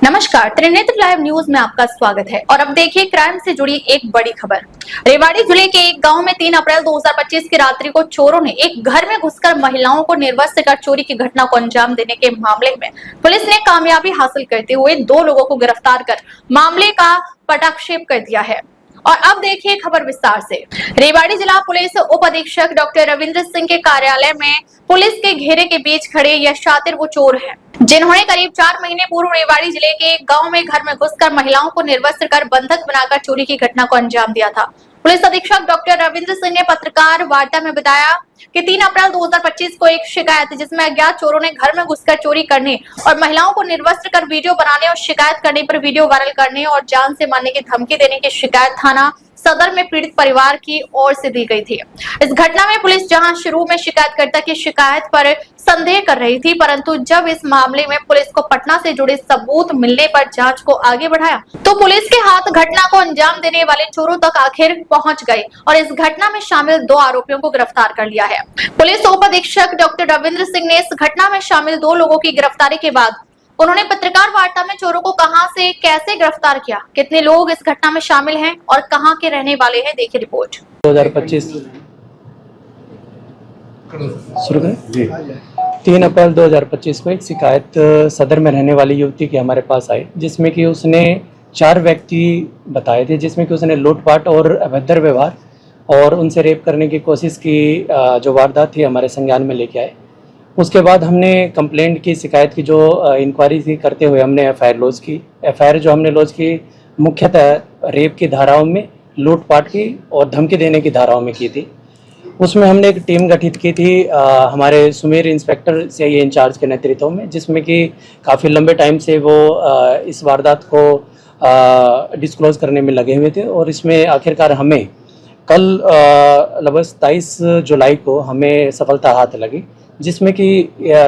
नमस्कार, Trinetra live news में आपका स्वागत है। और अब देखिए क्राइम से जुड़ी एक बड़ी खबर। रेवाड़ी जिले के एक गांव में 3 अप्रैल 2025 की रात्रि को चोरों ने एक घर में घुसकर महिलाओं को निर्वस्त्र कर चोरी की घटना को अंजाम देने के मामले में पुलिस ने कामयाबी हासिल करते हुए 2 लोगों को गिरफ्तार कर मामले का पटाक्षेप कर दिया है। और अब देखिए खबर विस्तार से। रेवाड़ी जिला पुलिस उप अधीक्षक डॉक्टर रविंद्र सिंह के कार्यालय में पुलिस के घेरे के बीच खड़े यह शातिर वो चोर हैं जिन्होंने करीब 4 महीने पूर्व रेवाड़ी जिले के एक गांव में घर में घुसकर महिलाओं को निर्वस्त्र कर बंधक बनाकर चोरी की घटना को अंजाम दिया था। पुलिस अधीक्षक डॉक्टर रविंद्र सिंह ने पत्रकार वार्ता में बताया कि 3 अप्रैल 2025 को एक शिकायत थी जिसमें अज्ञात चोरों ने घर में घुसकर चोरी करने और महिलाओं को निर्वस्त्र कर वीडियो बनाने और शिकायत करने पर वीडियो वायरल करने और जान से मारने की धमकी देने की शिकायत थाना सदर में पीड़ित परिवार की ओर से दी गई थी। इस घटना में पुलिस जहां शुरू में शिकायतकर्ता की शिकायत पर संदेह कर रही थी, परंतु जब इस मामले में पुलिस को पटना से जुड़े सबूत मिलने पर जांच को आगे बढ़ाया तो पुलिस के हाथ घटना को अंजाम देने वाले चोरों तक आखिर पहुंच गए और इस घटना में शामिल 2 आरोपियों को गिरफ्तार कर लिया है। पुलिस उप अधीक्षक डॉक्टर रविंद्र सिंह ने इस घटना में शामिल 2 लोगों की गिरफ्तारी के बाद उन्होंने पत्रकार वार्ता में चोरों को कहां से कैसे गिरफ्तार किया, कितने लोग इस घटना में शामिल हैं और कहां के रहने वाले हैं, देखिए रिपोर्ट। 2025 शुरू करें। 3 अप्रैल 2025 को एक शिकायत सदर में रहने वाली युवती के हमारे पास आई जिसमें कि उसने 4 व्यक्ति बताए थे, जिसमें कि उसने लूटपाट और अभद्र व्यवहार और उनसे रेप करने की कोशिश की जो वारदात थी हमारे संज्ञान में लेके आए। उसके बाद हमने कंप्लेंट की, शिकायत की जो इंक्वायरी थी करते हुए हमने एफआईआर लॉन्च की। एफआईआर जो हमने लॉन्च की मुख्यतः रेप की धाराओं में, लूटपाट की और धमकी देने की धाराओं में की थी। उसमें हमने एक टीम गठित की थी हमारे सुमेर इंस्पेक्टर सीआईए इंचार्ज के नेतृत्व में, जिसमें कि काफ़ी लंबे टाइम से वो इस वारदात को डिस्क्लोज करने में लगे हुए थे। और इसमें आखिरकार हमें कल लगभग 27 जुलाई को हमें सफलता हाथ लगी, जिसमें कि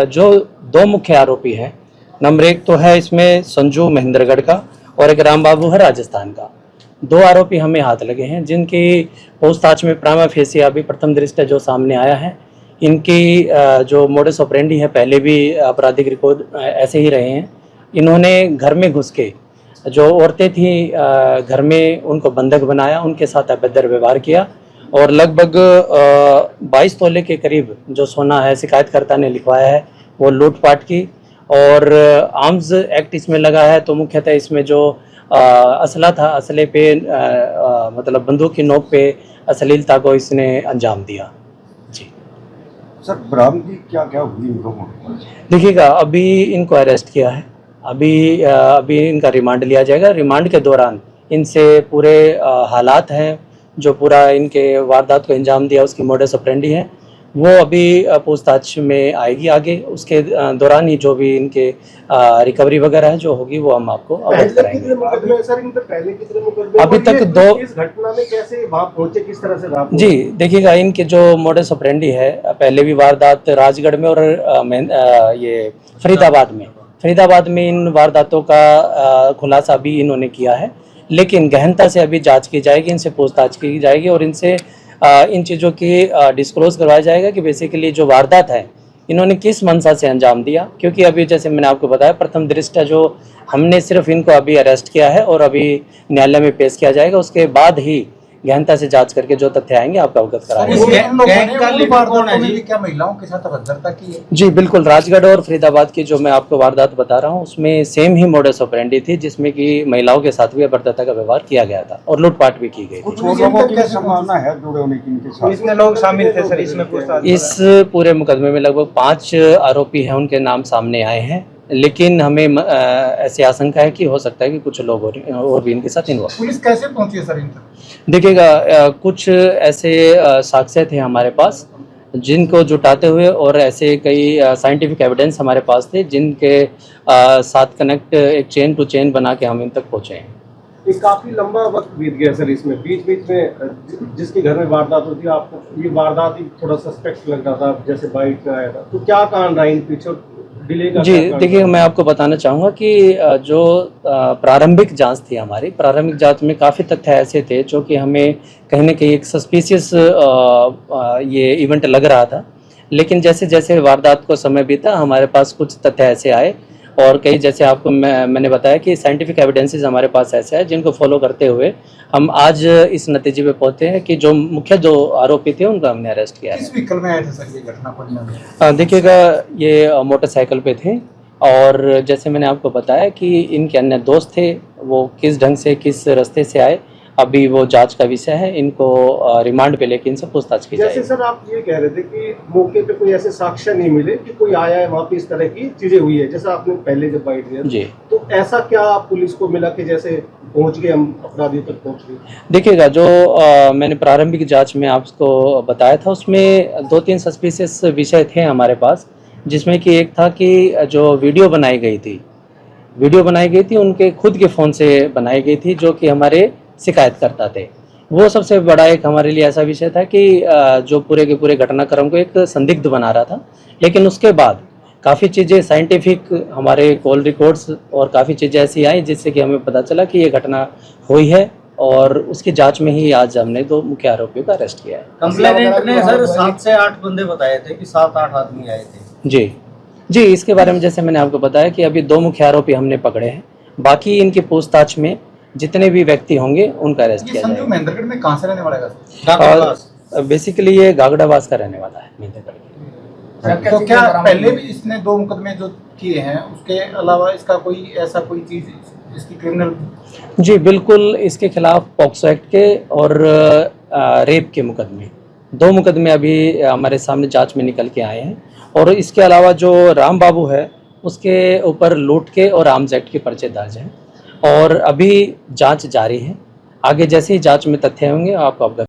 जो 2 मुख्य आरोपी हैं, नंबर 1 तो है इसमें संजू महेंद्रगढ़ का और एक राम बाबू है राजस्थान का। 2 आरोपी हमें हाथ लगे हैं जिनकी पूछताछ में प्राइमा फेसी अभी प्रथम दृष्टया जो सामने आया है, इनकी जो मोडस ऑपरेंडी है, पहले भी आपराधिक रिकॉर्ड ऐसे ही रहे हैं। इन्होंने घर में घुस के जो औरतें थी घर में उनको बंधक बनाया, उनके साथ अभद्र व्यवहार किया और लगभग 22 तोले के करीब जो सोना है शिकायतकर्ता ने लिखवाया है वो लूटपाट की। और आर्म्स एक्ट इसमें लगा है, तो मुख्यतः इसमें जो असला था, असले पे मतलब बंदूक की नोक पे अश्लीलता को इसने अंजाम दिया। जी सर, बरामदगी क्या क्या हुई इन लोगों को? देखिएगा, अभी इनको अरेस्ट किया है, अभी इनका रिमांड लिया जाएगा। रिमांड के दौरान इनसे पूरे हालात हैं जो पूरा इनके वारदात को अंजाम दिया उसकी मोडस ऑपरेंडी है, वो अभी पूछताछ में आएगी आगे। उसके दौरान ही जो भी इनके रिकवरी वगैरह है जो होगी वो हम आपको अवगत कराएंगे। अभी तक 2 इस घटना में कैसे वहां पहुंचे, किस तरह से रहा? जी देखिएगा, इनके जो मोडस ऑपरेंडी है, पहले भी वारदात राजगढ़ में और ये फरीदाबाद में इन वारदातों का खुलासा भी इन्होंने किया है, लेकिन गहनता से अभी जांच की जाएगी, इनसे पूछताछ की जाएगी और इनसे इन चीज़ों की डिस्क्लोज करवाया जाएगा कि बेसिकली जो वारदात है इन्होंने किस मंशा से अंजाम दिया। क्योंकि अभी जैसे मैंने आपको बताया प्रथम दृष्टया जो हमने सिर्फ इनको अभी अरेस्ट किया है और अभी न्यायालय में पेश किया जाएगा, उसके बाद ही गहनता से जांच करके जो तथ्य आएंगे आपको अवगत कराएंगे। क्या महिलाओं के साथ अभद्रता की है? जी बिल्कुल, राजगढ़ और फरीदाबाद की जो मैं आपको वारदात बता रहा हूँ उसमें सेम ही मोडस ऑपरेंडी थी, जिसमें कि महिलाओं के साथ भी अभद्रता का व्यवहार किया गया था और लूटपाट भी की गई थी। लोगों की संभावना है जुड़े होने की इनके साथ? कितने लोग शामिल थे सर इसमें पूछताछ? इस पूरे मुकदमे में लगभग 5 आरोपी हैं, उनके नाम सामने आए हैं, लेकिन हमें ऐसी आशंका है कि हो सकता है कि कुछ लोग और भी इनके साथ इन्वॉल्व। पुलिस कैसे पहुंची है सर इन तक? देखिएगा, कुछ ऐसे साक्ष्य थे हमारे पास जिनको जुटाते हुए और ऐसे कई साइंटिफिक एविडेंस हमारे पास थे जिनके साथ कनेक्ट एक चेन टू चेन बना के हम इन तक पहुँचे हैं। ये काफी लंबा वक्त बीत गया सर, इसमें बीच में जिसके घर में वारदात होती है आपको ये वारदात ही थोड़ा सस्पेक्ट लग रहा था, जैसे बाइक में आया था, तो क्या कारण रहा इन पीछे डिले का? जी देखिए, मैं आपको बताना चाहूँगा कि जो प्रारंभिक जांच थी हमारी, प्रारंभिक जांच में काफ़ी तथ्य ऐसे थे जो कि हमें कहीं ना कहीं एक सस्पिशियस ये इवेंट लग रहा था, लेकिन जैसे जैसे वारदात को समय बीता हमारे पास कुछ तथ्य ऐसे आए और कई जैसे आपको मैंने बताया कि साइंटिफिक एविडेंसेस हमारे पास ऐसे हैं जिनको फॉलो करते हुए हम आज इस नतीजे पे पहुंचे हैं कि जो मुख्य जो आरोपी थे उनको हमने अरेस्ट किया है। किस व्हीकल में आए थे सर ये घटना को अंजाम? देखिएगा ये मोटरसाइकिल पे थे और जैसे मैंने आपको बताया कि इनके अन्य दोस्त थे, वो किस ढंग से किस रास्ते से आए अभी वो जांच का विषय है। इनको रिमांड पे लेके इनसे पूछताछ की जैसे जाएगी। सर आप ये कह रहे थे कि मौके पे कोई ऐसे साक्ष्य नहीं मिले कि कोई आया है वहाँ पे इस तरह की चीजें हुई है, जैसा आपने पहले जब बाइट दिया जी, तो ऐसा क्या पुलिस को मिला कि जैसे पहुंच गए हम अपराधियों तक पहुंच गए? देखिएगा जो मैंने प्रारंभिक जांच में आपको बताया था उसमें 2-3 सस्पिशियस विषय थे हमारे पास, जिसमें कि एक था कि जो वीडियो बनाई गई थी उनके खुद के फ़ोन से बनाई गई थी जो कि हमारे शिकायतकर्ता थे। वो सबसे बड़ा एक हमारे लिए ऐसा विषय था कि जो पूरे के पूरे घटनाक्रम को एक संदिग्ध बना रहा था। लेकिन उसके बाद काफ़ी चीज़ें साइंटिफिक हमारे कॉल रिकॉर्ड्स और काफ़ी चीज़ें ऐसी आई जिससे कि हमें पता चला कि ये घटना हुई है और उसकी जांच में ही आज हमने 2 मुख्य आरोपियों का अरेस्ट किया है। कंप्लेनेंट ने सर 7 से 8 बंदे बताए थे कि 7-8 आदमी आए थे। जी, इसके बारे में जैसे मैंने आपको बताया कि अभी 2 मुख्य आरोपी हमने पकड़े हैं, बाकी इनकी पूछताछ में जितने भी व्यक्ति होंगे उनका अरेस्ट ये किया संजू जाएगा। महेंद्रगढ़ में कहाँ से रहने वाला है? गागड़वास। बेसिकली ये गागड़ावास का रहने वाला है महेंद्रगढ़। तो क्या पहले भी इसने 2 मुकदमे जो किए हैं उसके अलावा इसका कोई ऐसा कोई चीज इसकी क्रिमिनल? जी बिल्कुल, इसके खिलाफ पॉक्सो एक्ट के और रेप के मुकदमे 2 मुकदमे अभी हमारे सामने जांच में निकल के आए हैं। और इसके अलावा जो राम बाबू है उसके ऊपर लूट के और आर्म्स एक्ट के पर्चे दर्ज हैं और अभी जांच जारी है। आगे जैसे ही जांच में तथ्य होंगे आपको अवगत